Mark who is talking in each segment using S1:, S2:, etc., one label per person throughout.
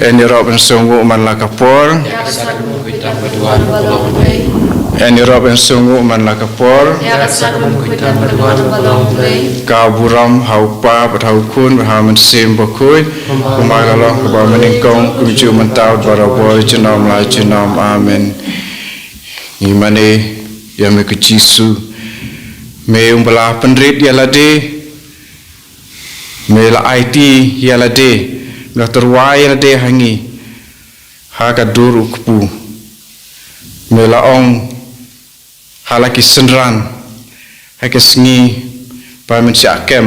S1: En ni rob en sungguh man la kapor. En ni rob en sungguh man la kapor. Ka buram hau pa bat hau kun bat hau man sim bakui. Kumai la long ba meningkong kumju mentau barabor jenam la jenam amen. Imane ya me kucisu me umbala penrit ya lade me la IT ya lade Dr. Y ya lade hangi haka duru kupu me la ong halaki senran haka sengi pa men syakem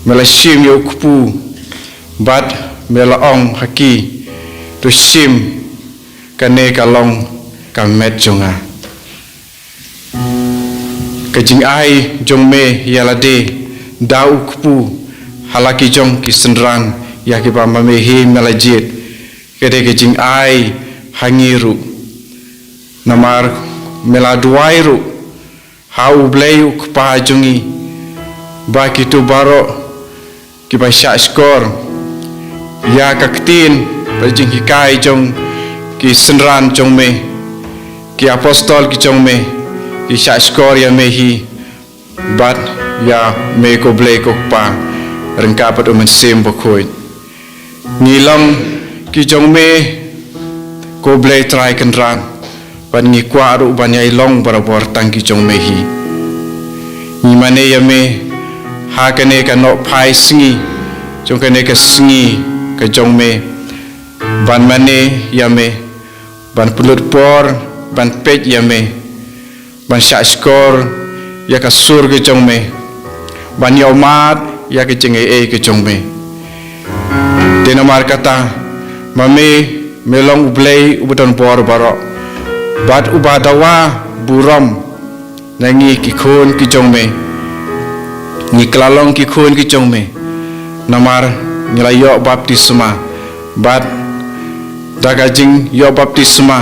S1: me la shim yo kupu bat me la ong haki tu shim kane kalong kamet jonga kajing ai jong me yalade dau kupu halaki jong kisenran ya ki ba mame he melajit kede kajing ai hangiru namar meladuairu hau bleyu kpa jongi ba kitu baro ki ba sya skor ya kaktin bajing hikai jong kisenran jong me ki apostol ki chong me ki shashkor ya me hi bat ya me ko ble ko pa rengka pat men sem bokoi ngilam ki chong me ko ble try kan ran pan ngi kwa ru ban yai long barabor tang ki chong me hi ni mane ya me ha kane ka no phai singi chong kane ka singi ka chong me ban mane ya me ban pulut por ban pej ya me ban syakor ya ka sur ke chong me ban yomat ya ke cheng ke chong me denamar kata mame melong ublei ubuton por baro bat ubadawa buram nangi ki khon ki chong me ni klalong ki khon ki chong me namar nglayo baptisma bat dagajing yo baptisma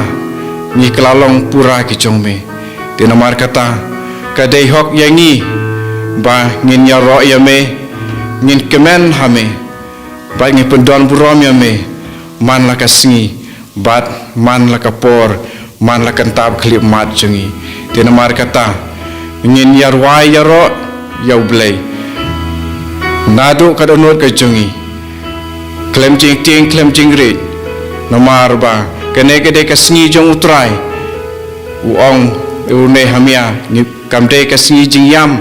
S1: ni kelalong pura ki chong me tinamar kata kadai hok yangi ba ngin ya ro ya me ngin kemen ha me ba ngi pendon burom ya me man la kasngi bat man la kapor man la kantab klip mat chungi tinamar kata ngin ya rwai ya ro ya ublei nadu kadonot ka chungi klem ting klem jing ri namar ba kene kede kasngi jong utrai uong une hamia ni kamde kasngi jing yam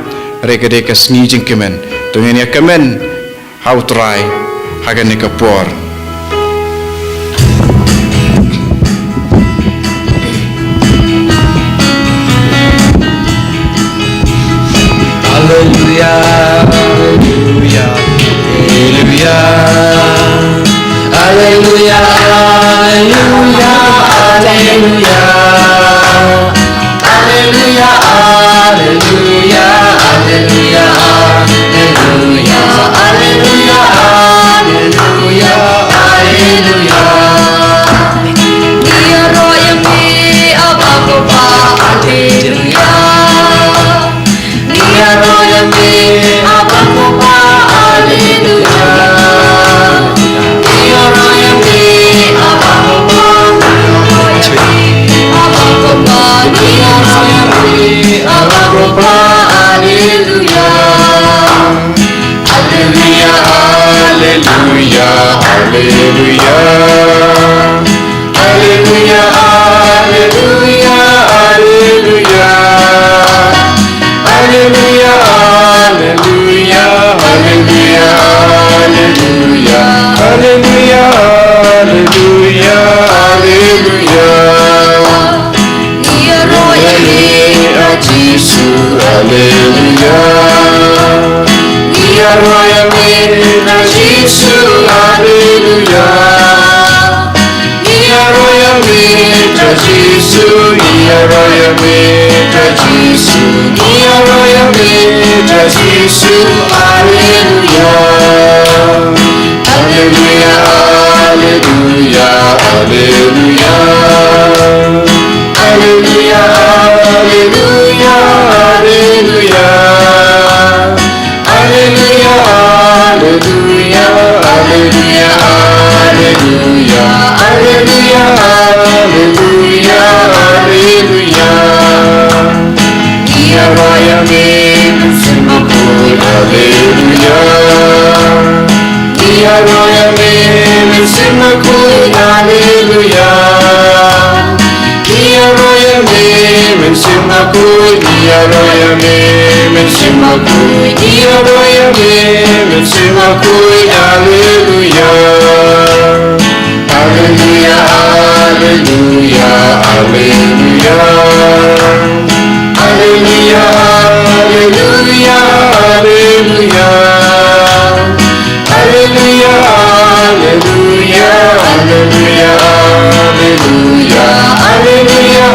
S1: re kede kasngi jing kemen to ngene kemen how try hagane kapor
S2: hallelujah hallelujah hallelujah hallelujah hallelujah hallelujah hallelujah hallelujah hallelujah hallelujah hallelujah hallelujah hallelujah dia roya mi abakopa hallelujah dia roya mi abakopa hallelujah dia roya mi abakopa abakopa dia roya mi abakopa hallelujah hallelujah hallelujah hallelujah hallelujah hallelujah hallelujah hallelujah hallelujah hallelujah hallelujah hallelujah hallelujah hallelujah dia roya mi Yesu hallelujah dia roya mi Yesu hallelujah dia roya mi Yesu dia roya mi Yesu dia roya mi Yesu hallelujah hallelujah hallelujah hallelujah hallelujah hallelujah hallelujah hallelujah hallelujah hallelujah hallelujah Alleluia. Dia roya me mensimakui, Alleluia. Dia roya me mensimakui, Dia roya me mensimakui, Dia roya me mensimakui, Alleluia. Alleluia, Alleluia, Alleluia. Alleluia, Alleluia, Alleluia. Alleluia, Alleluia, Alleluia, Alleluia. Alleluia,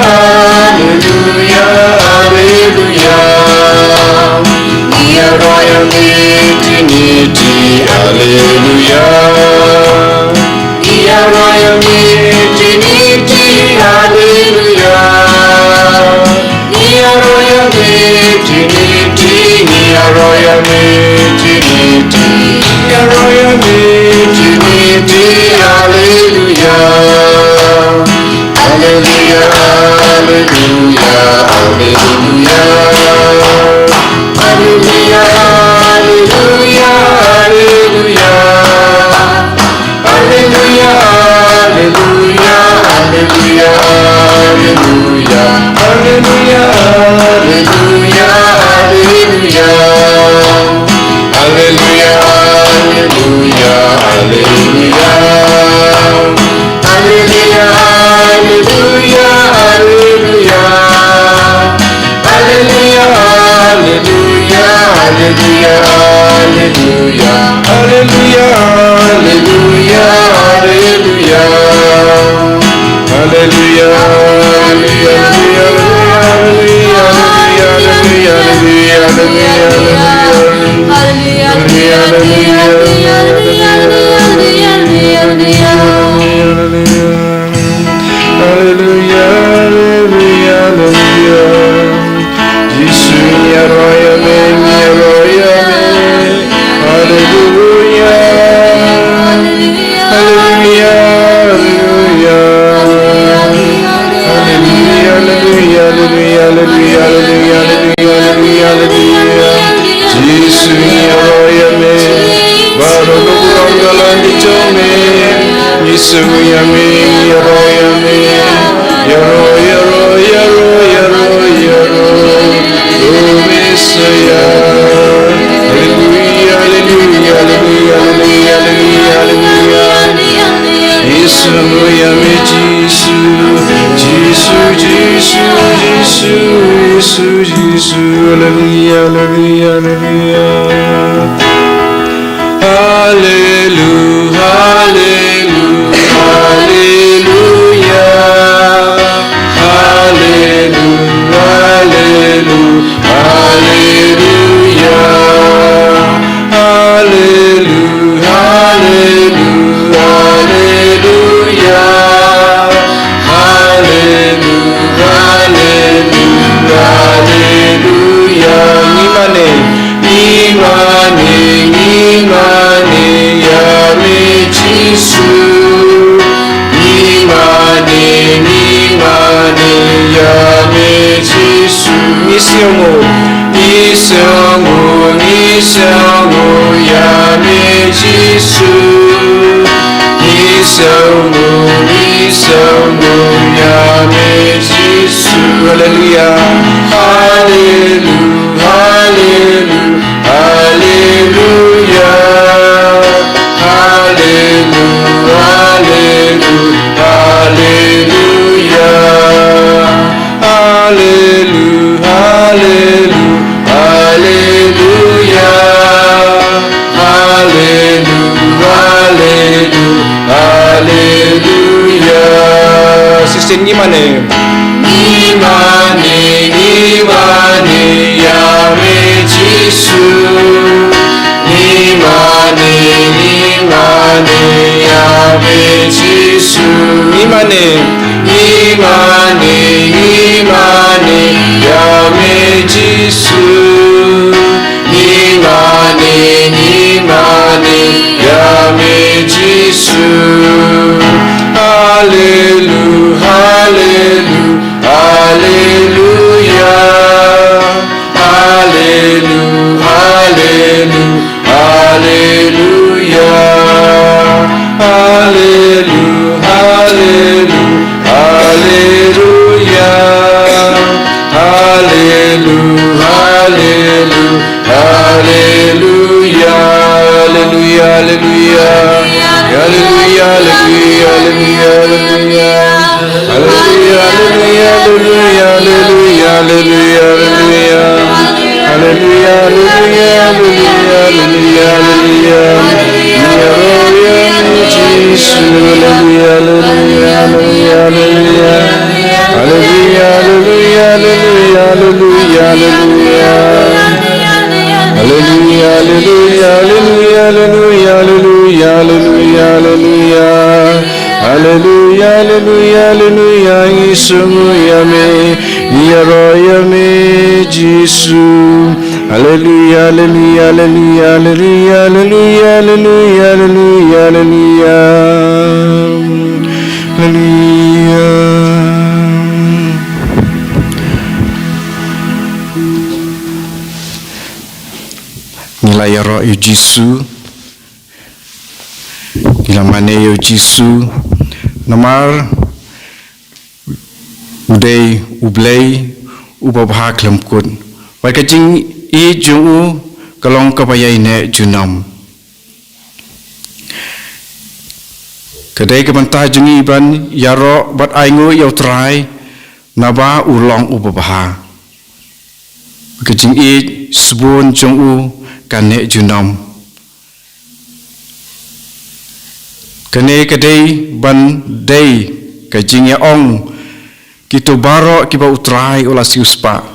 S2: Alleluia, Alleluia. Dia roya me Trinity, Alleluia. Dia roya me Trinity, Alleluia. Dia roya me Trinity, Dia roya me Trinity, Dia roya me Trinity, Alleluia. Alleluia, Alleluia, Alleluia. Alleluia, Alleluia, Alleluia. Alleluia, Alleluia, Alleluia, Alleluia. Alleluia, Alleluia, Alleluia. Alleluia, Alleluia, Alleluia. Alleluia, Alleluia, Alleluia. Alleluia, Alleluia, Alleluia, Alleluia. Alleluia, Alleluia, Alleluia. Alleluia, Alleluia, Hallelujah, hallelujah, hallelujah. Hallelujah, hallelujah, hallelujah, hallelujah. Jesus, hallelujah, hallelujah, hallelujah, hallelujah. Hallelujah, hallelujah, hallelujah, hallelujah, hallelujah. Hallelujah, hallelujah, hallelujah, hallelujah, hallelujah, hallelujah, hallelujah. Hallelujah, hallelujah, hallelujah, Yesu yame, yaro yame, Yesu. Hallelujah, hallelujah, hallelujah, hallelujah, hallelujah, hallelujah, hallelujah, hallelujah, hallelujah. Nila yaro Yesu, nila mane Yesu. Namar udai ublay ubabha klamkut wai kajing I jungu kalong kapayai ne junam kadai kabanta jungi ban yaro bat aingu yau trai naba ulong ubabha kajing I subun jungu kane junam kane kadai ban day kajing ya ong kitu baro kiba utrai ula siuspa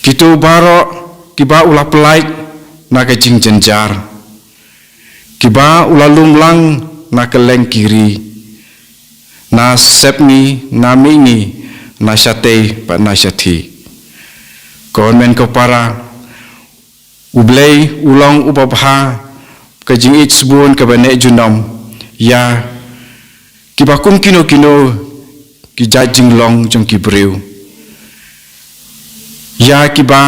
S2: kitu baro kiba ula pelait na kajing jenjar kiba ula lumlang na keleng kiri na sepni na mingi na syate pa na syati konmen ko para ublay ulang ubabha kajing it subun kabane junam ya kibakum kino ki jajing long jong ki breu ya kiba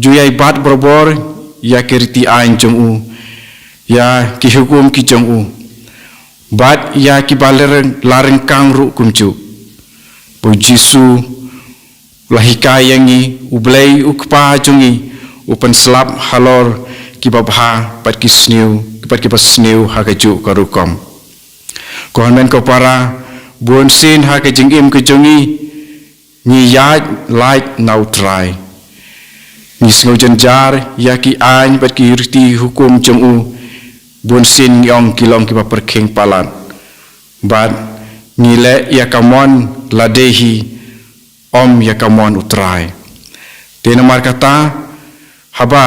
S2: juyai bat berbor ya kiriti ain jong u ya ki hukum ki jong u bat ya kiba lareng kang ru kumcu bu Jisu lahika yangi ublay ukpa jongi upan slap halor kiba bha pat ki sniu pat kiba sniu hakaju karukom konmen ko para buon sin ha ke jingim ke jongi ni yaj light now try ni sngojen jar ya ki ain pat ki riti hukum jongu buon sin yong kilong ki perking palan bat ni le ya kamon ladehi om ya kamon utrai tenamar kata haba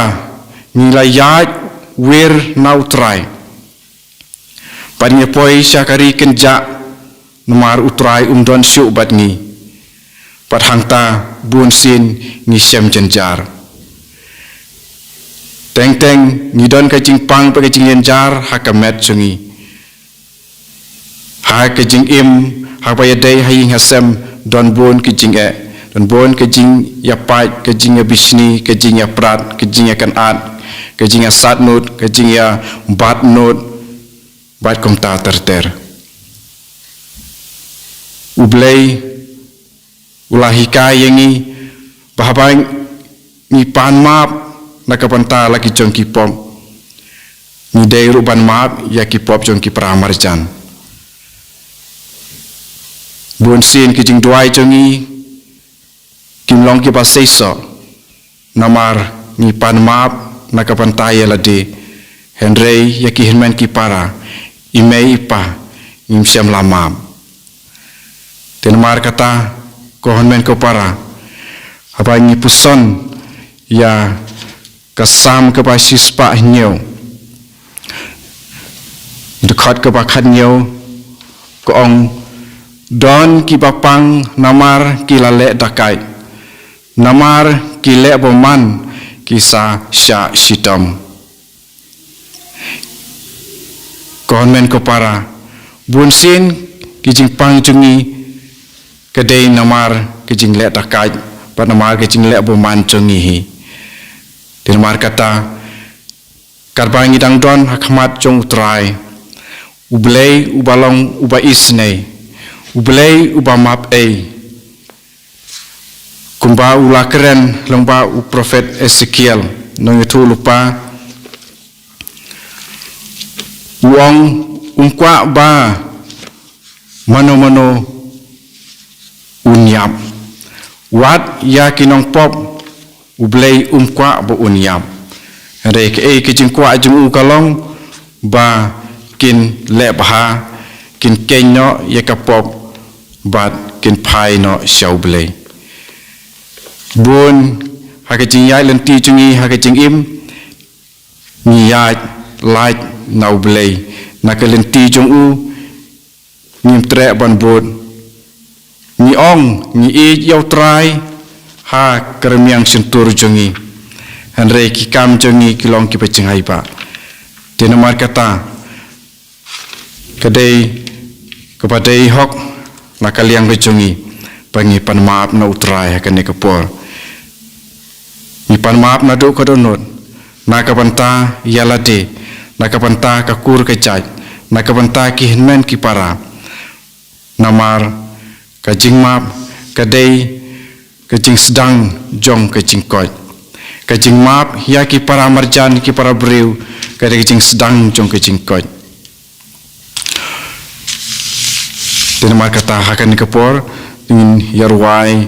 S2: ni la yaj wir now try panya poi syakari kenja nomar utrai umdon syuk bat ni pat hangta bun sin ni syam jenjar teng ni don kajing pang pa kajing jenjar hakamet sungi ha kajing im ha pa yadai haying hasem don bun kajing don bun kajing ya pai kajing ya bisni kajing ya prat kajing ya kanat kajing ya satnut kajing ya batnut bat komta terter ublay ulahika yangi bahabang ni pan map nakapanta lagi jong ki pom ni day ruban map ya ki pop jong ki pramarjan bun sin ki jing duai jongi kimlong ki pasaiso namar ni pan map nakapanta ya lade Henry ya ki hinman ki para imei pa imsyam lamam tenmar kata kohonmen ko para apa ni puson ya kasam ke basis pa nyau dekat ke bakat nyau ko ong don ki bapang namar ki lale dakai namar ki le boman kisa sya shitam kohonmen ko para bunsin ki jing pang jungi kedai namar kejing lek takai pat namar kejing lek boman jongi hi namar kata karbangi dang don hakmat jong utrai ublay ubalong uba isne ublay uba map kumba ula keren longba u profet Ezekiel nong itu lupa uang ungkwa ba mano unyap wat ya kinong pop ublei kwa bo unyam re ke jing kwa jung u kalong ba kin le bha kin kenyo ya ka pop bat kin phai no shau blei bun ha ke jing yai len ti chungi ha ke jing im ni ya lai nau blei na ke len ti jung u nim tre ban bot ni ong ni e yau trai ha kermiang sentur jongi hanre ki kam jongi kilong ki pecing hai pa tinamar kata kadai kepada hok na kaliang bejongi pangi pan maap na utrai ha kane kapor ni pan maap na do kodonot na kapanta yalade na kapanta kakur kecaj na kapanta ki hinmen ki para namar kajing map kadai kajing sedang jong kajing koi kajing map ya ki para marjan ki para breu kadai kajing sedang jong kajing koi tinamar kata hakan kapor ingin yarwai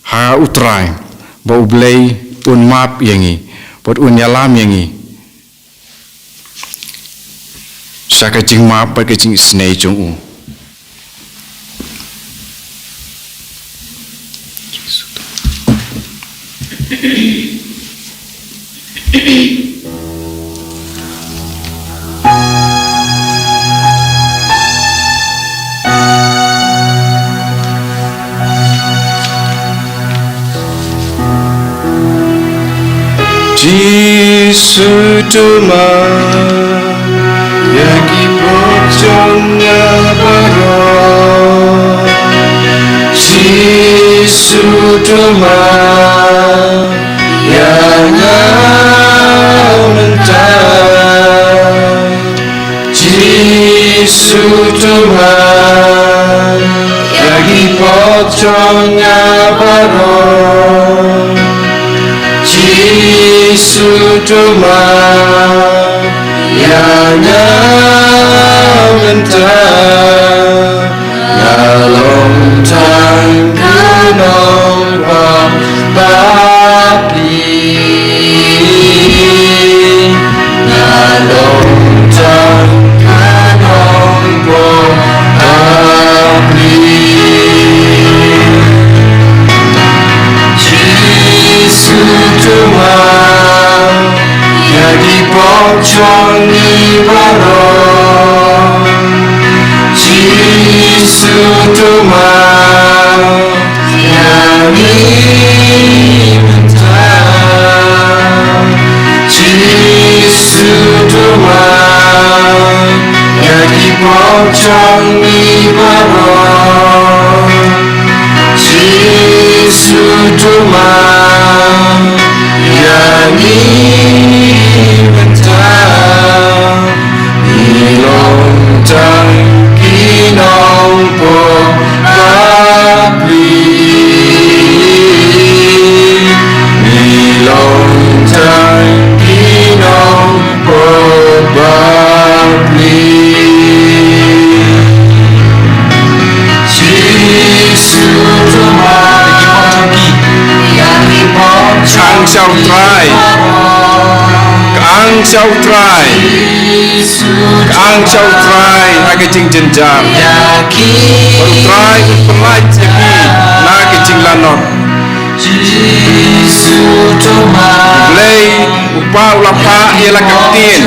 S2: ha utrai ba ublei un map yangi bot un yalam yangi sa kajing map ba kajing snei jong u
S1: Sutuma yaki pocongnya baro Sutuma yang mentai Sutuma yaki pocongnya baro Sutuma yang mentah ngalong time kunong babi ngalong time kunong babi Sutuma yagi pocongni baro Sutuma yagi mentah Sutuma yagi pocongni baro Sutuma yagi mentah ilong tang kinong po babli ilong tang kinong po babli Sutuma Kang Xiao Trai Kang Xiao Trai Kang Xiao Trai Naga Jing Jenjam Baru Trai Penlaj Yaki Naga Jing Lanot Blay Upa Ulapa Ialah Kapten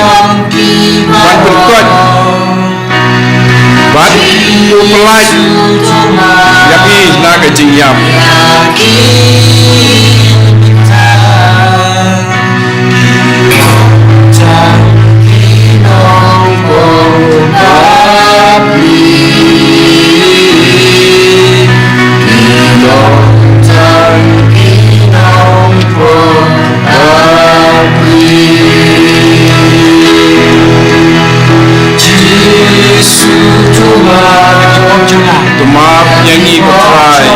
S1: Ban Berkot Ban Penlaj Yaki Naga Jing Yam Tumap nyanyi kotrai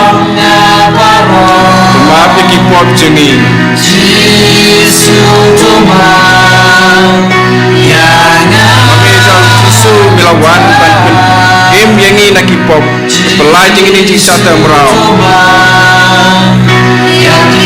S1: Tumap yang kipop jengi Pemizal susu milawan Banpun Game yang ini nak kipop Pelai jengi ni jing sata merau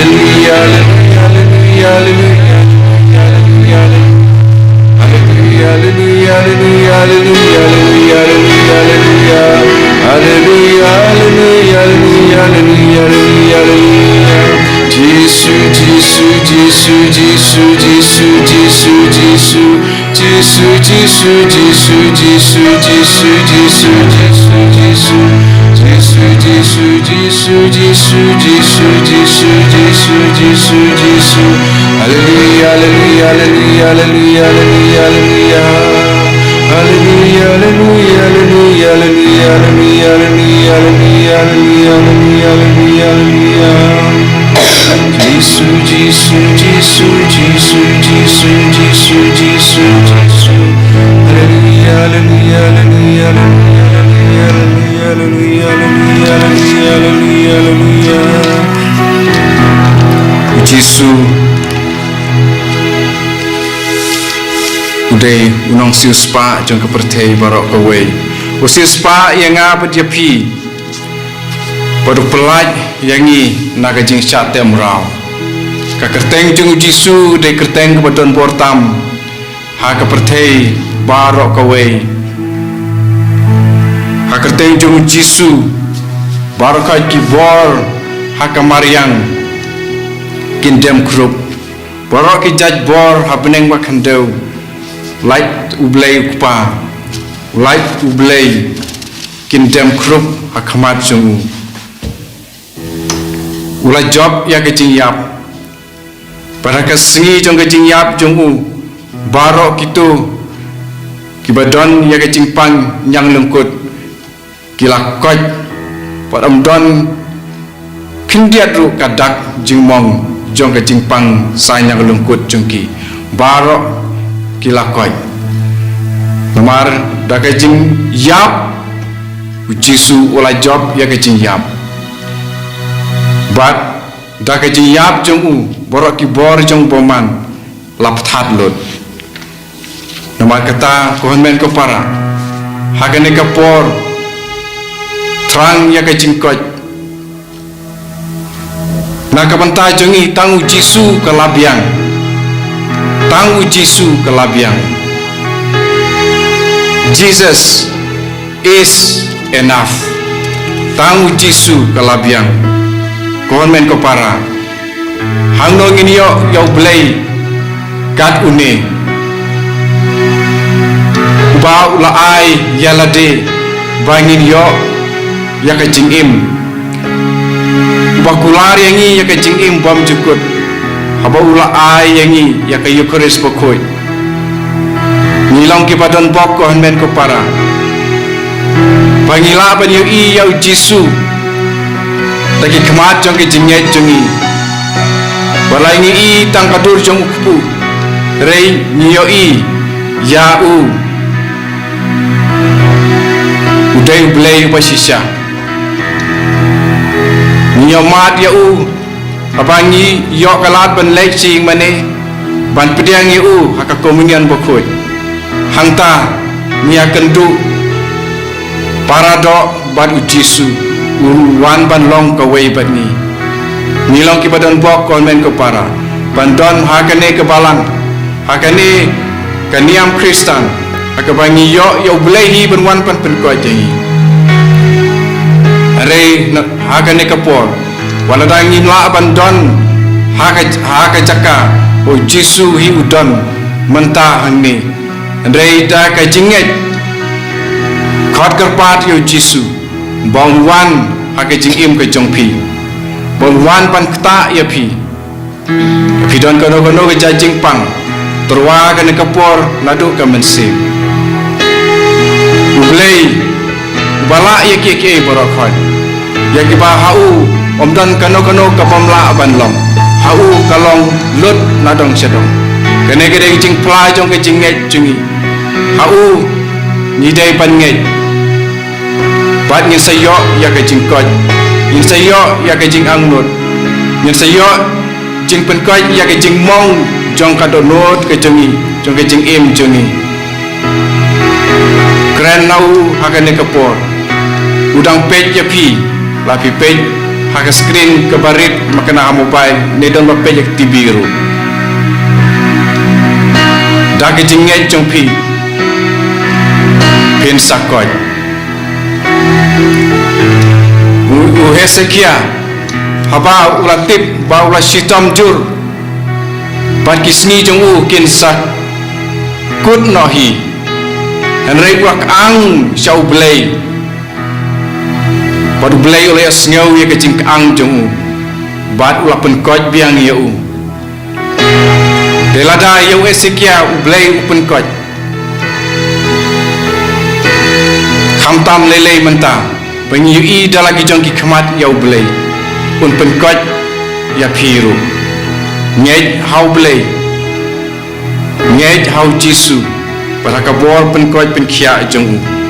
S1: Hallelujah, hallelujah, hallelujah, hallelujah, hallelujah, hallelujah, hallelujah, hallelujah, hallelujah, hallelujah, hallelujah. Jesus, Jesus, Jesus, Jesus, Jesus, Jesus, Jesus, Jesus, Jesus, Jesus, hallelujah, hallelujah, hallelujah, hallelujah, hallelujah, hallelujah, hallelujah, hallelujah, hallelujah, hallelujah, hallelujah, hallelujah, hallelujah, hallelujah. Jesus, Jesus, Jesus, Jesus, Jesus, Jesus, Jesus, hallelujah, hallelujah, hallelujah, hallelujah, hallelujah, hallelujah, hallelujah, hallelujah, hallelujah. Jesus, uday unong siu spa jong kepertei barok kawai. Usiu spa yang apa dia pi? Pada pelaj yang ni naga jing chat tem rau. Ka kerteng jong Jisu de kerteng kebadan portam. Ha kepertei barok kawai. Ha kerteng jong Jisu barok ki bor ha kamariang kindem krup. Barok ki jaj bor ha beneng makandeu. Light ublay kupa, light ublay kindem krup hakamat jong ulah job ya kecing yap pada kesengi jong kecing yap jong barok kitu kibadon ya kecing pang nyang lengkut kilakot padam don kindiat ru kadak jing mong jong kecing pang sayang lengkut jongki barok kilakoi nomar da kajing yap Jisu ulah job ya kajing yap bat da kajing yap jong borok ki bor jong boman lap that lot nomar kata kohon men ko para hagane ka por trang ya kajing koj na ka banta jongi tangu Jisu kalabiang tangu Jisu kelabiang. Jesus is enough. Tangu Jisu kelabiang. Kohon men ko para. Hang no ngin yo blay kat une. Ba ula ai yalade bangin yo ya ka jingim. Ba kular yangi ya ka jingim bam jukut. Haba ula ai yangi ya kayu keris pokoi nilong ki badan bok ko men ko para pangila ban yu i yau Jisu taki kemat jong ki jinget jongi balai ni i tang kadur jong ukpu rei ni yo i ya u udai blay pasisha ni yo mat ya u abangi yok kalat ban lek sing mane ban pediang yu haka komunian bokoi hangta nia kendu parado ban Jisu wan ban long kawai ban ni nilong ki badan bok kon men ko para bandon hakane ke balang hakane kaniam Kristen haka bangi yok yo blehi ban wan pan pen ko jai are hakane ke por wala dangi la abandon haka jaka o Jisu hi udon menta hangni andai da ka jinget khot karpat yo Jisu bong wan haka jingim ke jongpi bong wan pan kta ya pi don kono ke jajing pang terwa ka ne kapor nadu ka mensim ublei bala ya ke borokon ya ki ba hau om dan kano ka pamla ban long hau kalong lut nadong sedong kene gede jing pla jong ke jinget jungi hau ni dai pan nget bat ngin sayo ya ke jing koj ngin sayo ya ke jing angnut ngin sayo jing pen koj ya ke jing mong jong ka donot ke jungi jong ke jing im jungi kren nau hakane kapor udang pej ya pi lapi pej haka screen kebarit makana mobile nedon bapejek tibiru dagi jingeng jongpi pin sakoj u Hezekia haba ulatip ba ulat sitam jur ban kisni jong u kin sak kut nohi henrei wak ang syau blei padu blei oleh asngau ye kecing ang jong u bat ulat pen koj biang ye u delada ye Hezekia u blei upen koj khamtam lele mentah penyui dalagi jong ki khamat ya u blei un pen koj ya phiru nyej hau blei nyej hau jisu para kabor pen koj pen khia jong u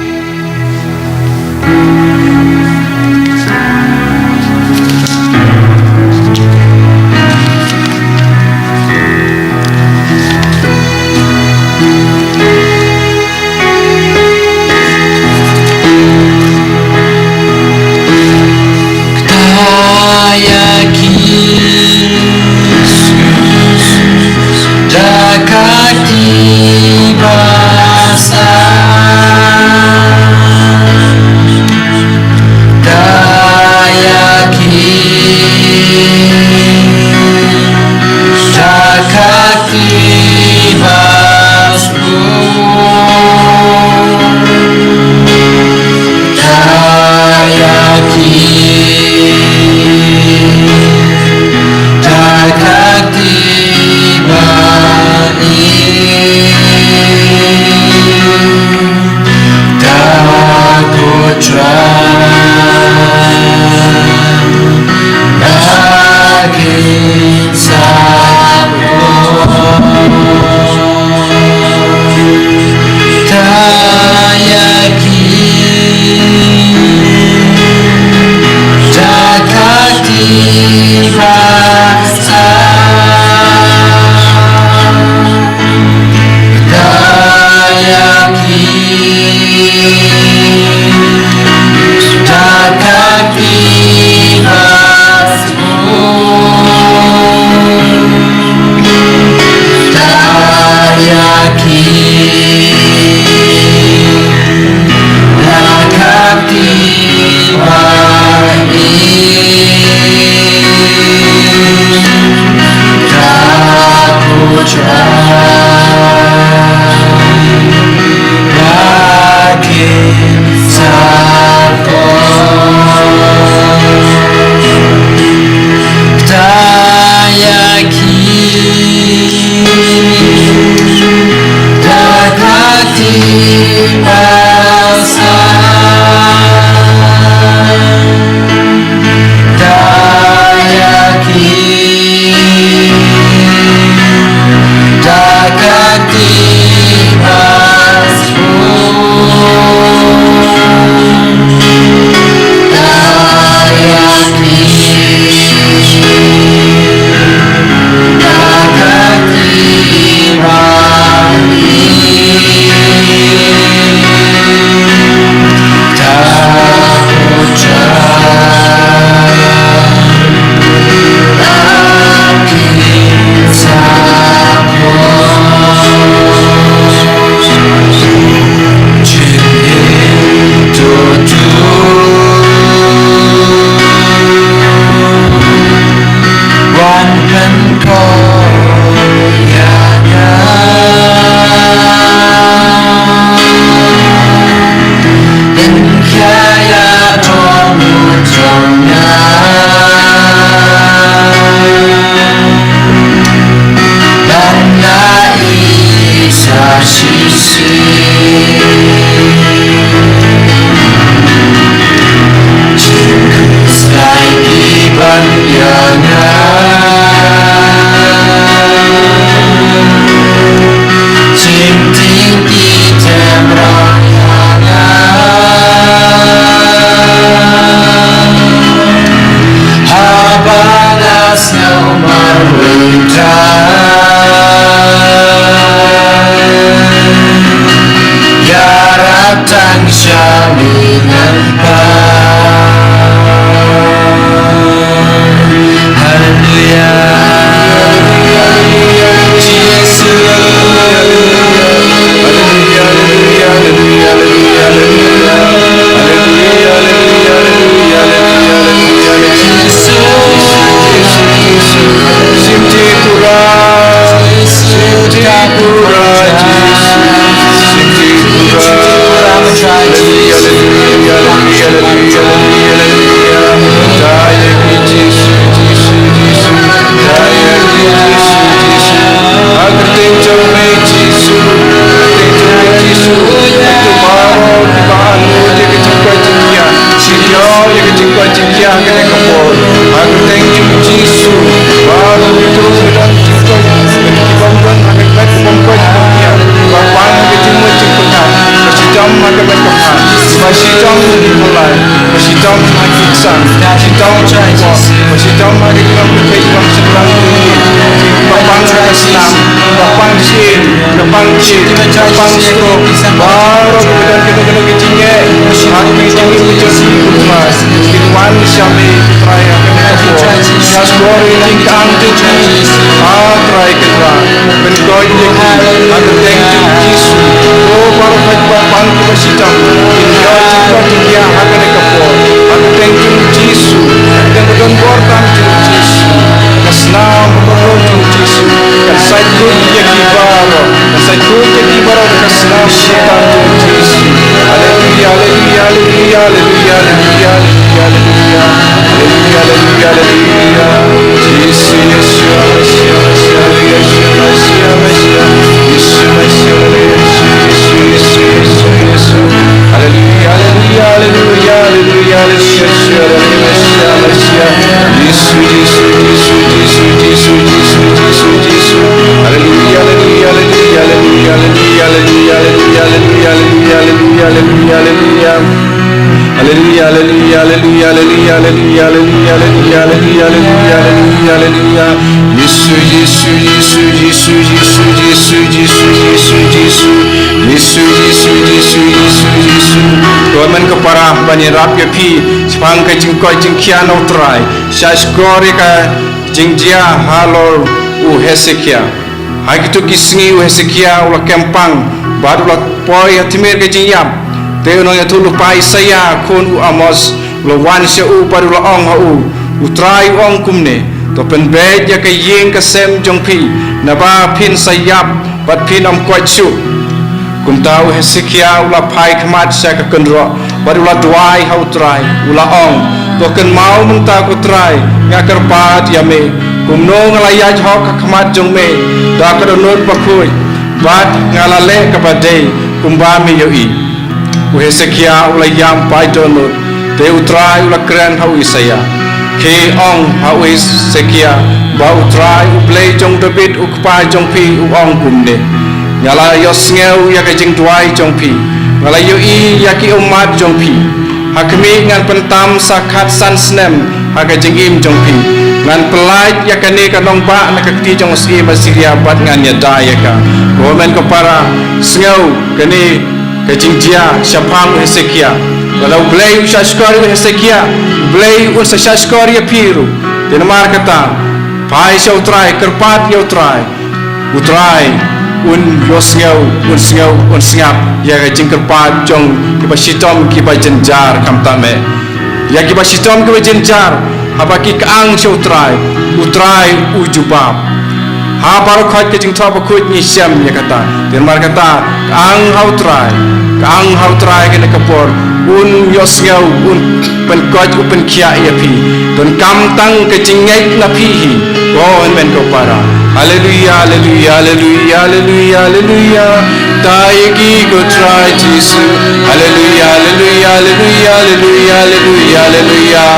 S3: Jaminan
S1: ya ke jingko jingkia ke ne kapor. Aku thank you Jesus. Baru itu dan jingko kibamban akan baik bangko jingkia. Bapang ke jingko jingkonya. Masijam akan baik kapal. Masijam dimulai. Masijam lagi sang. Masijam jingko. Masijam lagi kami kibam sebelah ini. Bapang akan senang. Bapang sin. Bapang sin. Bapang sro. Baru kemudian kita kena kecingnya. Aku kecingnya menjadi utmas. Kirwan syami raya kena kapor. Jas glory tingkang tujuh. Try kita. Berkoi jeki. Aku thank you Jesus. Oh baru bapang kita sidang. India jika jingkia akan kapor. Aku thank you Jesus. Dan kedon bordan Jesus. Kasnam berdoa Jesus. Kasai kun jeki baro. Kasai kun jeki baro kasnam sidang Jesus. Hallelujah, hallelujah, hallelujah, hallelujah, hallelujah, hallelujah, hallelujah, hallelujah. Jesus, Yeshua, Yeshua, Yeshua, Yeshua, Yeshua, Yeshua, Yeshua, Yeshua. Hallelujah, hallelujah, hallelujah, hallelujah, hallelujah, Yeshua, Yeshua, Yeshua, Yesu, Yesu, Yesu, Yesu, Yesu, Yesu, Yesu, Yesu. Hallelujah, hallelujah, hallelujah, hallelujah, hallelujah, hallelujah, hallelujah, hallelujah, hallelujah, hallelujah. Hallelujah, hallelujah, hallelujah, hallelujah, hallelujah, hallelujah, hallelujah, hallelujah, hallelujah, hallelujah. Yesu, Yesu, Yesu, Yesu, Yesu, Yesu, Yesu, Yesu, Yesu, Yesu, Yesu, Yesu, Yesu, Yesu. Tuhan keparah banyirap ya pi, sepang ke jingkoi jingkia no try. Syas gori ka jingjia halor u Hezekia. Hagitu kisngi u Hezekia ula kempang baru la poi hatimir ke jingyam. Teo no yatu lupa Isaiah kun u Amos ula wan sya u baru la ong ha u try ong kumne. To pen bed ya ke ying ke sem jong pi na ba pin sayap bat pin am kwat chu. Kum tahu Hezekia ula pai khamat sya ka kendro baru la duai ha u try ula ong to ken mau mung ta ko try nga kerpat ya me kum no ngalaya hok ka khamat jong me da ka donot pa khoi bat ngalale ka badai kum ba me yo i u Hezekia ula yam pai donot te u try ula kren ha u Isaiah ke ong ha u Hezekia ba u try u play jong David u kpa jong pi u ong kum ne nyala yo ngeu ya ka jing duai jong pi ngala yo i ya ki umat jong pi hakmi ngan pentam sakat san snem ha ka jing im jong pi ngan pelaj ya ka ne ka nong ba na ka ti jong si Syria bat ngan ya da ya ka gomen ko para ngeu ka ne ka jing dia syapam Hezekia kalau blay usaskori Hezekia blay usaskori ya piru denmar kata pai shau try kerpat yo try utrai un yosngau un singap ya ga jingker pa jong kiba sitom kiba jenjar kam tame ya kiba sitom kiba jenjar haba ki kaang utrai ujubab ha baru khat ke jing thapa khut ni syam ya kata denmar kata kaang hautrai ke kapor un yosngau un pen koj pen kia ya pi don kam tang ke jingai na pi hi go men ko para hallelujah hallelujah hallelujah hallelujah hallelujah tai ki go try Jesus hallelujah hallelujah hallelujah hallelujah hallelujah hallelujah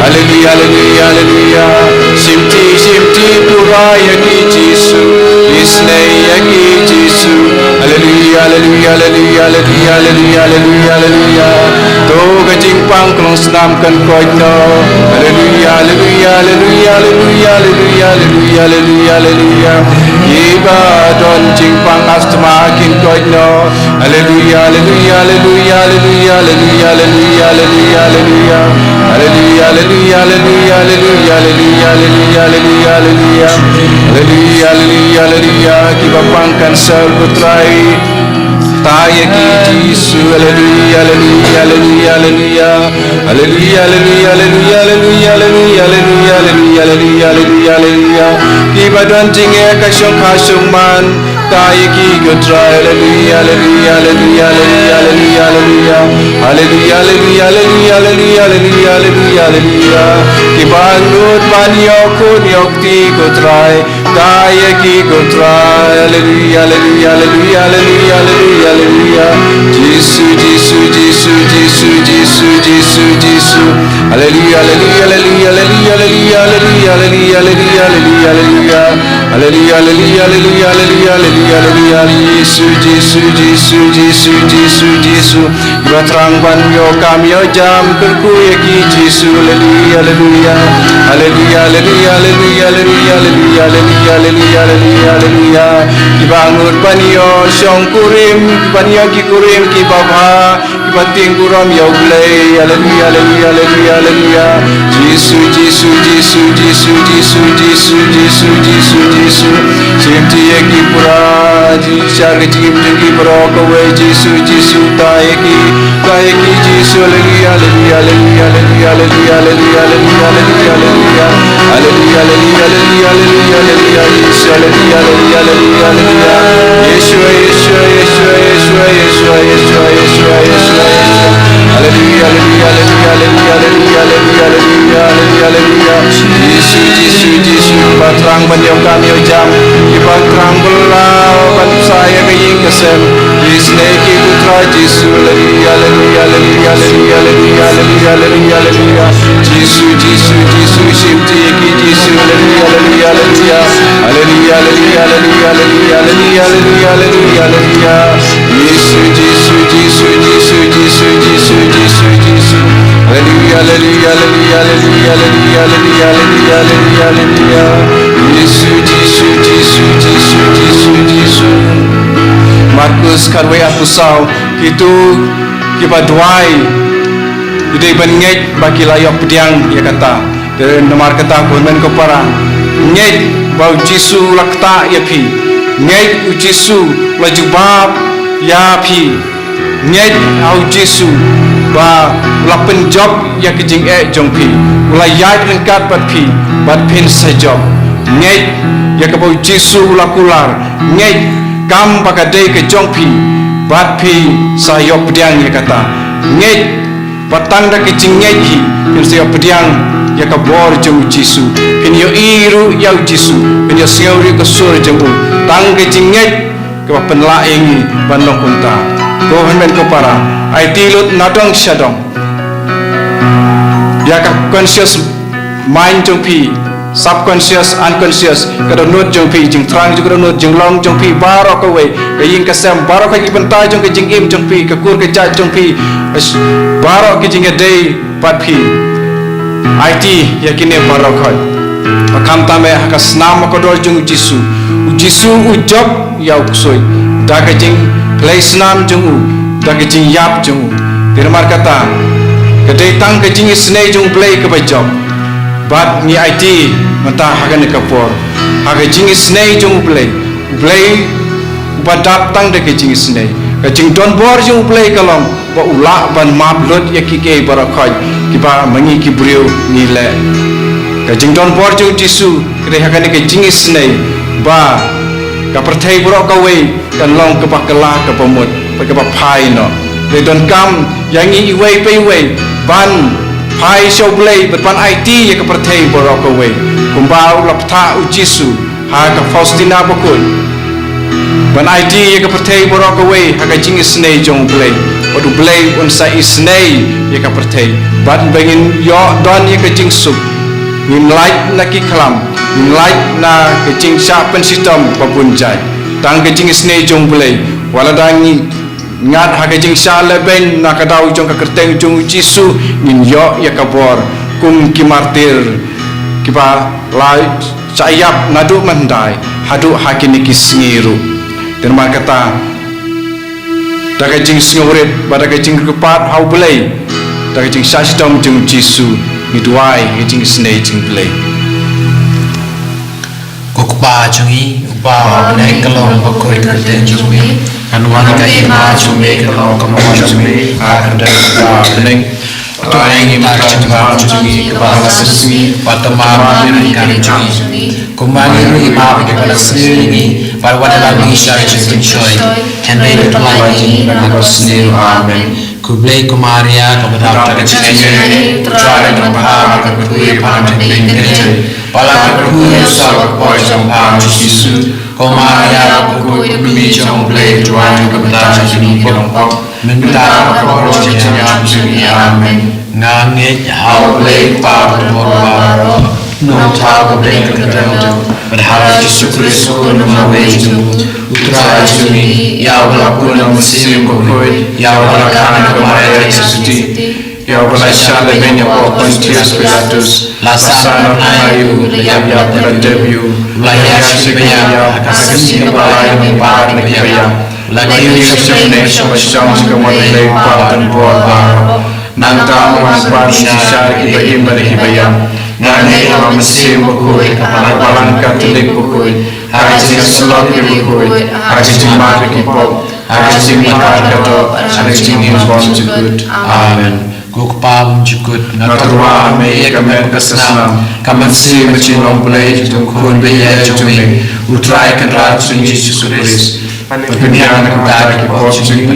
S1: hallelujah hallelujah hallelujah simti pura ya ki Jesus isne ya ki Jesus hallelujah hallelujah hallelujah hallelujah hallelujah hallelujah hallelujah to ga jing pang klong snam kan koi no hallelujah hallelujah hallelujah hallelujah hallelujah hallelujah hallelujah hallelujah iba don jing pang astma kin koi no hallelujah hallelujah hallelujah hallelujah hallelujah hallelujah hallelujah hallelujah hallelujah hallelujah hallelujah hallelujah hallelujah hallelujah hallelujah hallelujah hallelujah hallelujah kiba pangkan sel putrai taya ki Yesu hallelujah hallelujah hallelujah hallelujah hallelujah hallelujah hallelujah hallelujah hallelujah hallelujah hallelujah hallelujah hallelujah kiba don jinge ka syong man taya ki gotrai hallelujah hallelujah hallelujah hallelujah hallelujah hallelujah hallelujah hallelujah hallelujah hallelujah hallelujah hallelujah kiba lut banyo kun yokti gotrai taya ki gotrai hallelujah hallelujah hallelujah hallelujah hallelujah hallelujah Jesus Jesus Jesus Jesus Jesus Jesus Hallelujah, hallelujah, hallelujah, hallelujah, hallelujah, hallelujah, hallelujah, hallelujah, hallelujah, hallelujah, hallelujah, hallelujah, hallelujah, hallelujah. Yesus, Yesus, Yesus, Yesus, Yesus, Yesus. Kiba terang ban yo kami yo jam kerku yaki Yesus. Hallelujah, hallelujah, hallelujah, hallelujah, hallelujah, hallelujah, hallelujah, hallelujah, hallelujah, hallelujah, hallelujah. Kiba ngut ban yo syong kurim, kiba yo ki kurim kiba ba, kiba tingguram yo blay. Hallelujah, hallelujah, hallelujah, hallelujah. Yesus, Yesus, Yesus, Yesus, Yesus, Yesus, Yesus, Yesus, Yesus. Sifti yaki pura, jishar jim jengki pura kowe Yesus, Yesus ta yaki Yesus. Hallelujah, hallelujah, hallelujah, hallelujah, hallelujah, hallelujah, hallelujah, hallelujah, hallelujah, hallelujah, hallelujah, hallelujah, Yesus, hallelujah, hallelujah, hallelujah, hallelujah. Yeshua, Yeshua, Yeshua, Yeshua, Yeshua, Yeshua, Yeshua, Yeshua, Yeshua. Hallelujah, hallelujah, hallelujah, hallelujah, hallelujah, hallelujah, hallelujah, hallelujah. Yesus, Yesus, Yesus. Kiba terang ban yo kami yo jam, kiba terang belau ban saya ke ying kesem. Yesus ki putra Yesus. Hallelujah, hallelujah, hallelujah, hallelujah, hallelujah, hallelujah, hallelujah, hallelujah. Yesus, Yesus, Yesus, Sifti ki Yesus. Hallelujah, hallelujah, hallelujah, hallelujah, hallelujah, hallelujah, hallelujah, hallelujah, hallelujah, hallelujah. Yesus, Yesus, Yesus, Yesus, Yesus, Yesus, Yesus, Yesus. Hallelujah, hallelujah, hallelujah, hallelujah, hallelujah, hallelujah, hallelujah, hallelujah, hallelujah. Yesus, Yesus, Yesus, Yesus, Yesus, Yesus. Markus karwe apusau itu kiba duai ide bengek bagi layok pediang ya kata dari nomor kata komen ko para ngek bau Yesus lakta ya pi ngek u Yesus lajubab ya pi ngek au Yesus ba lapen job ya kijing jong pi ulayat lengkat bat pi bat pin sa job ngek ya ka bau Yesus lakular ngek kam pakadai ke jongpi bat pi sayop pediang ya kata ngej batang dak jingej hi pin sayop pediang ya ka bor jong Yesu pin yo iru ya Yesu pin yo seuri ke sur jong tang ke jingej ke penla ingi bandong kunta go men ko para ai tilut nadong syadong ya ka conscious mind jong pi subconscious unconscious kada not jong pi jing trang juga not jing long jong pi barok away ying kasam barok ki bentai jong ki jing im jong pi ka kur ke cha jong pi barok ki jing day pat pi IT yakine barok hoy akam tame ka snam ko dol jong Yesu ujob ya uksoi da ka jing place nam jong da ka jing yap jong dirmar kata ka day tang ka jing snei jong play ka ba job bat ni IT mata hagan kapor haga jing snei jong play badap tang de jing snei ka jing don bor jong play kalong ba ula ban map lot yakike barakhoi kiba mangi ki brio ni le ka jing don bor jong Yesu kre hagan ke jing snei ba ka perthai borok ka we kan long ka bakala ka pamut pa ka phai no they don't come yangi iwei pe we ban Hai show play berpan IT ya ke perthai borok away kumbau lapta u Yesu ha ka Faustina bakul ban IT ya ke perthai borok away ha ka jing snei jong play odu play on sa snei ya ka perthai ban bangin yo don ya ke jing sup nin like na ki khalam nin like na ke jing sha pen system babun jai tang ke jing snei jong play wala dangi ngat ha ke jing sha leben na ka dau jong ka kerteng jong Yesu nin yo ya kabor kum ki martir ki ba lai sayap nadu mandai hadu hakini ki singiru terma kata daga jing singurit bada ka jing kepat hau belai daga jing sha sidom jong Yesu ni duai ki jing snei jing belai
S3: Ukpa jungi upa nai kalong bakoi kerten jungi anwan kai ma jungi kalong kamon jungi akada bening tuang ima jungi kepala sesmi patama bening kan jungi kumangi ima kepala sesmi parwada lagi syai jungi choi henry tuangi nakosni amen kublai kumaria kabadam takachinge trai nampa kakui panateng pala kakui sarap boy jampa Yesu kumaria kakui kumi jamblai tuan kabadam takachinge mentah kau jangan juni amin ngangit hau lei pa berboro non tahu beng kedau berharap Yesus Kristus kun mawejum utra juni ya walaupun musim kokoi ya walaupun kemaya Yesus ya walaupun lebihnya Pontius Pilatus lasana ayu ya berdebu layar siapa kasih kepada yang baik lagi Yesusnya sama kemudian lepas dan buat nantang membuat sisa ibadah ibadah ngane orang Mesir bukui kepala Katolik bukui haji Islam bukui haji Jemaat Kipop haji Jemaat Katolik haji Jemaat Jukut amin Gukpam jukut ngaturwa me kamen kesesnam kamen si mecinong belai jungkun beye jungling utrai kan racun Yesus Kristus pendidikan kepada Kipop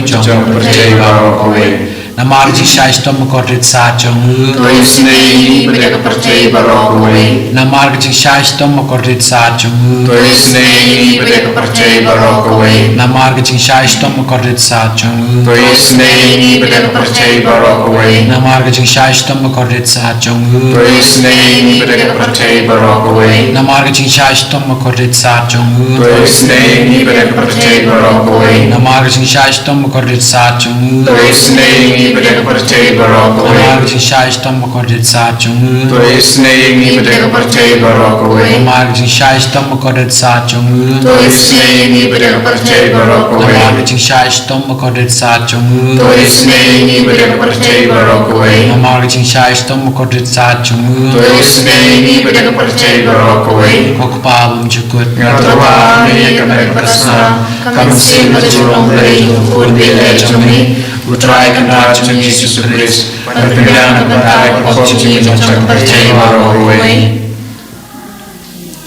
S3: jung percaya bahwa kowe Namar Jisai stom kodrit sa chongu
S1: Toisnei beda percaya bahwa kowe
S3: Namar Jisai stom kodrit sa chongu
S1: Toisnei beda percaya bahwa kowe
S3: Namar Jisai stom kodrit sa chongu
S1: Toisnei beda percaya bahwa kowe
S3: Namar Jisai stom kodrit sa chongu
S1: Toisnei beda percaya bahwa kowe
S3: Namar Jisai stom kodrit sa chongu
S1: Toisnei beda percaya bahwa kowe
S3: Namar Jisai stom kodrit sa chongu
S1: Toisnei beda percaya bahwa kowe
S3: Namar Jisai stom kodrit sa chongu
S1: Toisnei beda percaya bahwa kowe
S3: Namar Jisai stom kodrit sa chongu
S1: Toisnei beda percaya bahwa kowe
S3: Namar Jisai stom kodrit sa chongu
S1: Toisnei beda percaya bahwa kowe
S3: Namar Jisai stom kodrit sa chongu
S1: Toisnei beda percaya bahwa kowe
S3: Kokpabum jukut
S1: ngaturwa me kamen kesesnam kamen si mecinong belai jungkun beye jungling utrai kan racun Yesus Kristus pendidikan kepada Kipop jung percaya bahwa kowe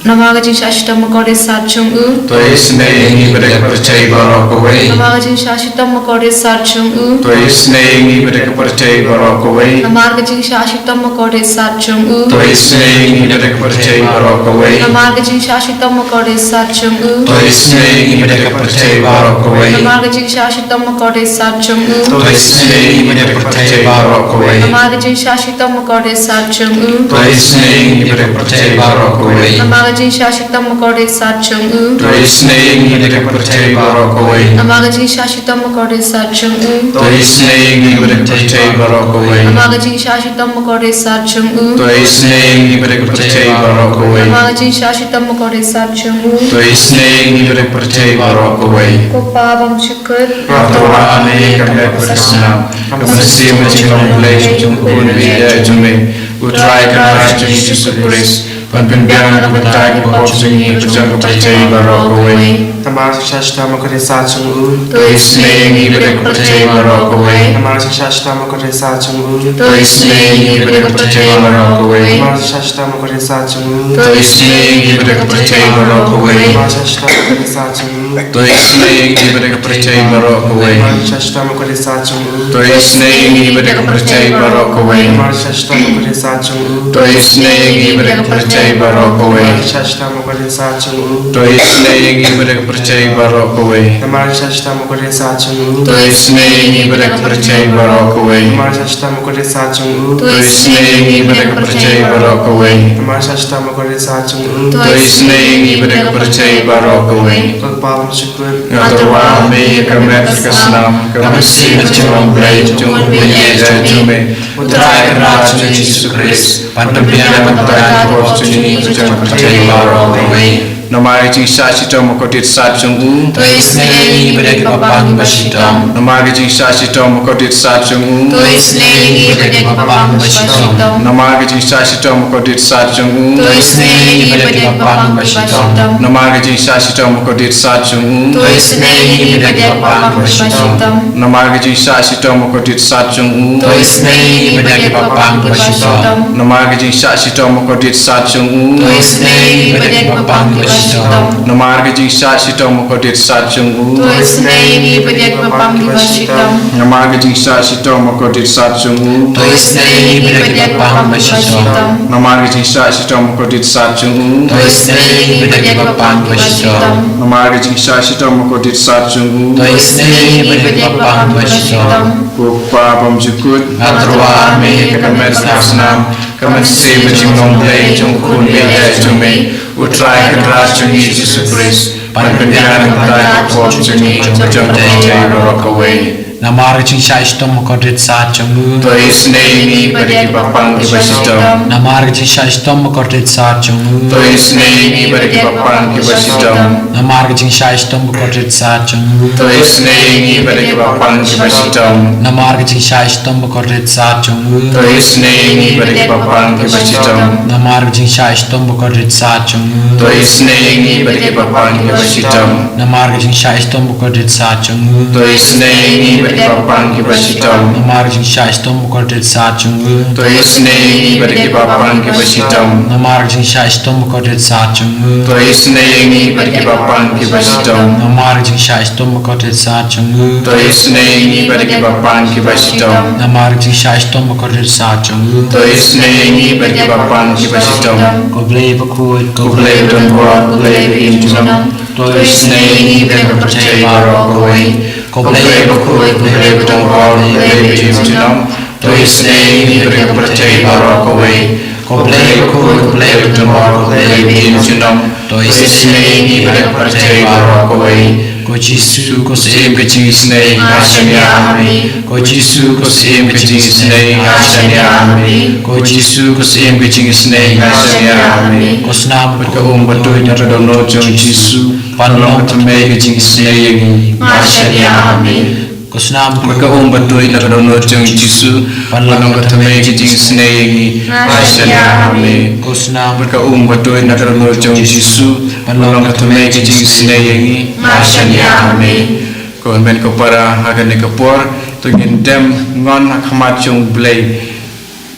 S4: Namaga jing shashita makore sarchungu
S1: Toisnei beda percaya bahwa kowe
S4: Namaga jing shashita makore sarchungu
S1: Toisnei beda percaya bahwa kowe
S4: Namaga jing shashita makore sarchungu
S1: Toisnei beda percaya bahwa kowe
S4: Namaga jing shashita makore sarchungu
S1: Toisnei beda percaya bahwa kowe
S4: Namaga jing shashita makore sarchungu
S1: Toisnei beda percaya bahwa kowe
S4: Namaga jing shashita makore sarchungu
S1: Toisnei beda percaya bahwa kowe
S4: Namaga jing shashita makore sarchungu
S1: Toisnei beda percaya bahwa kowe
S4: Namaga jing shashita makore sarchungu
S1: Toisnei beda percaya bahwa kowe
S4: Namaga jing shashita makore sarchungu
S1: Toisnei beda percaya bahwa kowe
S4: Namaga jing shashita makore sarchungu
S1: Toisnei beda percaya bahwa kowe
S4: Kokpabum jukut
S1: ngaturwa me kamen kesesnam kamen si mecinong belai jungkun beye jungling utrai kan racun Yesus Kristus pendidikan kepada Kipop jung percaya bahwa kowe
S5: Namar Shashta Makore Sachungu
S1: Toisnei beda percaya bahwa kowe
S5: Namar Shashta Makore Sachungu
S1: Toisnei beda percaya bahwa kowe
S5: Namar Shashta Makore Sachungu
S1: Toisnei beda percaya bahwa kowe
S5: Namar Shashta Makore Sachungu
S1: Toisnei beda percaya bahwa kowe
S5: Namar Shashta Makore Sachungu
S1: Toisnei beda percaya bahwa kowe
S5: Namar Shashta Makore Sachungu
S1: Toisnei beda percaya bahwa kowe
S5: Namar Shashta Makore Sachungu
S1: Toisnei beda percaya bahwa kowe
S5: Namar Shashta Makore Sachungu
S1: Toisnei beda percaya bahwa kowe
S5: Namar Shashta Makore Sachungu
S1: Toisnei beda percaya bahwa kowe
S5: Namar Shashta Makore Sachungu
S1: Toisnei beda percaya bahwa kowe
S5: Kokpabum jukut
S1: ngaturwa me kamen kesesnam kamen si mecinong belai jungkun beye jungling utrai kan racun Yesus Kristus pendidikan kepada Kipop jung percaya bahwa kowe Namar jing shashita makodit sarchungu
S3: Toisnei beda kepapang basitam
S1: Namar jing shashita makodit sarchungu
S4: Toisnei beda kepapang basitam
S1: Namar jing shashita makodit sarchungu
S4: Toisnei beda kepapang basitam
S1: Namar jing shashita makodit sarchungu
S4: Toisnei beda kepapang basitam
S1: Namar jing shashita makodit sarchungu
S3: Toisnei bagi bapang basitom.
S2: Nama ke jing sak sitom ko dit sat chung u.
S3: Tuis nei bagi bapang basitom.
S2: Nama ke jing sak sitom ko dit sat chung u.
S4: Tuis nei bagi bapang basitom.
S2: Nama ke jing sak sitom ko dit sat chung u.
S3: Tuis nei bagi bapang basitom.
S2: Nama ke jing sak sitom ko dit sat chung u.
S3: Tuis nei bagi bapang basitom.
S2: Nama ke jing sak sitom ko dit sat chung u.
S3: Tuis nei bagi bapang basitom.
S2: Ko pa pam jukut
S3: Atrwa me
S2: kamer snam kamer se bajing nong play chung kun me da chung me utrai kra chung Jesus Christ pan pendian kra ko chung ni chung day rock away.
S3: Namar jing shaistom ko dit sa chungu.
S2: To is nei bagi bapang ki basitom.
S3: Namar jing shaistom ko dit sa chungu.
S2: To is nei bagi bapang ki basitom.
S3: Namar jing shaistom ko dit sa chungu.
S2: To is nei bagi bapang ki basitom.
S3: Namar jing shaistom ko dit sa chungu.
S2: To is nei bagi bapang ki basitom.
S3: Namar jing shaistom ko dit sa chungu.
S2: To is nei bagi bapang ki basitom.
S3: Namar jing shaistom ko dit sa chungu.
S2: To is nei bagi bapang ki basitom.
S3: Namar jing shaistom ko dit sa chungu.
S2: To is nei bagi bapang ki basitom.
S3: Namar jing shaistom ko dit sa chungu.
S2: To is nei bagi bapang ki basitom.
S3: Namar jing shaistom ko dit sa chungu.
S2: To is nei bagi bapang ki basitom.
S3: Namar jing shaistom ko dit sa chungu.
S2: To is nei bagi bapang ki basitom.
S3: Ko blei bakut
S2: Ko blame don't walk, blame in junam. To is nei bagi percaya rock away. Ko blame bakut, blame don't walk, blame in junam. To is nei bagi percaya rock away. Ko blame bakut, blame don't walk, blame in junam. To is nei bagi percaya rock away.
S3: Ko Jisu ko
S2: Sim ke jis nei hasanya ami. Ko Jisu ko sim ke jis nei hasanya ami. Ko Jisu ko sim ke jis nei hasanya ami.
S3: ko snam
S2: Ka batoi na dono jong Jisu. Panolong to me ke jis nei yang hasanya ami.
S3: ko snam
S2: Ka batoi na dono jong Jisu. Panolong to me ke jis nei yang hasanya ami.
S3: ko snam
S2: Ka batoi na dono jong Jisu. Panolong to me ke jis nei yang hasanya ami. Kon ben ko para hagan ne kapor to dem ngon hakmat chung blay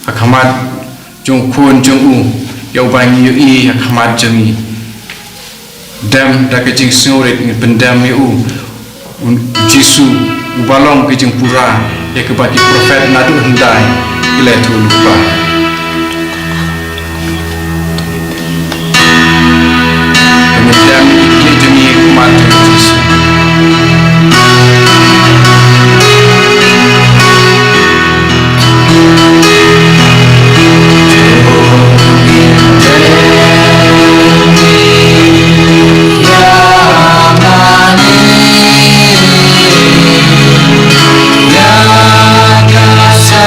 S2: hakmat chung kun chung u yau bang yu i hakmat chung i dem da ke jing snorit ni pendam yu Jisu ubalong ke jing pura ya ke bagi profet nadu hendai ila tu lupa kemudian ini jemi hakmat Jisu.
S3: Ya kasa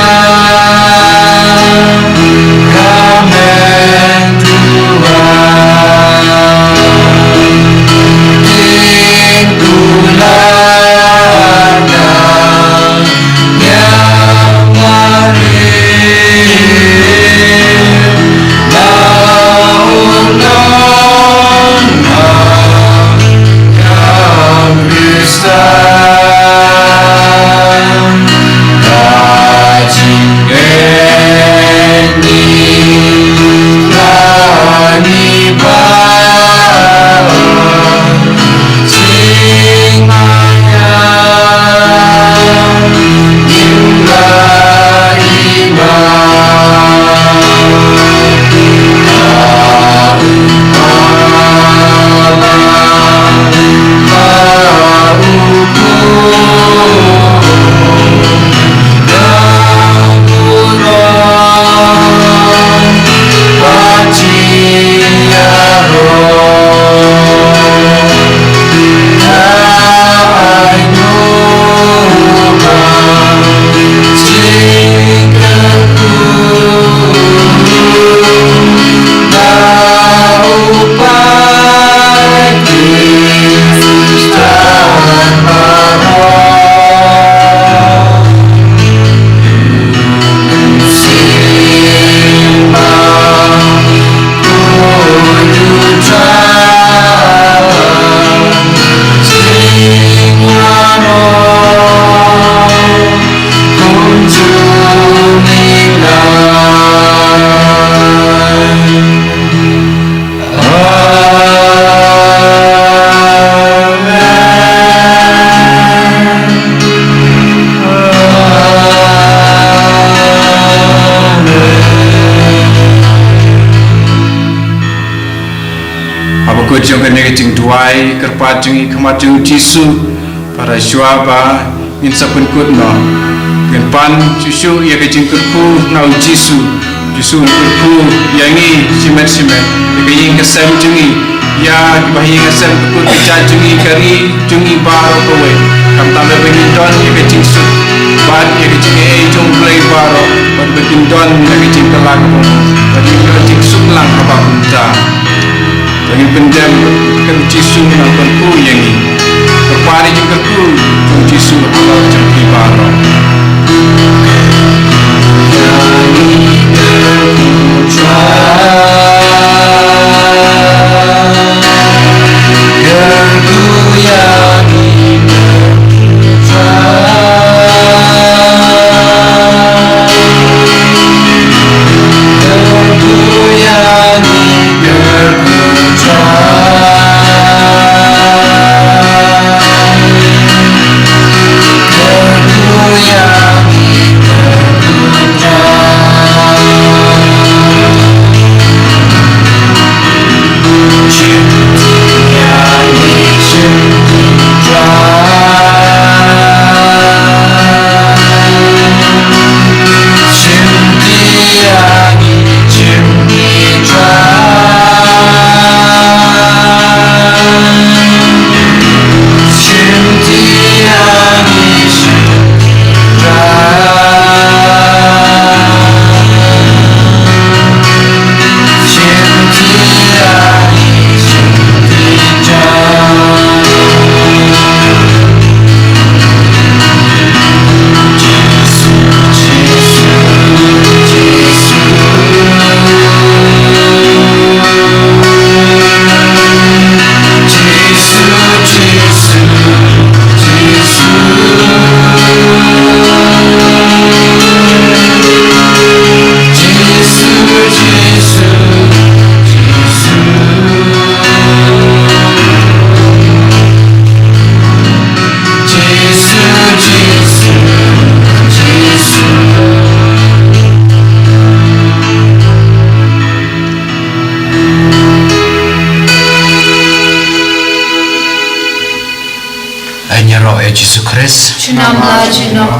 S1: jong kene ke jing duai kerpa jing khamat jing Jisu para shua ba min sapun kut no gen pan Jisu ya ke jing kurku nau Jisu kurku yangi simet ya ke ying kesem jingi ya ke bahi kesem kur ke jingi kari jingi baro kowe kam tambe begindon ya ke jing su ban ya ke jing jong play baro ban begindon ya ke jing kelak bagi ya ke jing suklang apa kunta bagi pendem kan Jisu nak ku yangi berpari jing ku jong Jisu Allah jong baro
S3: Yesus Kristus.
S4: Chinam la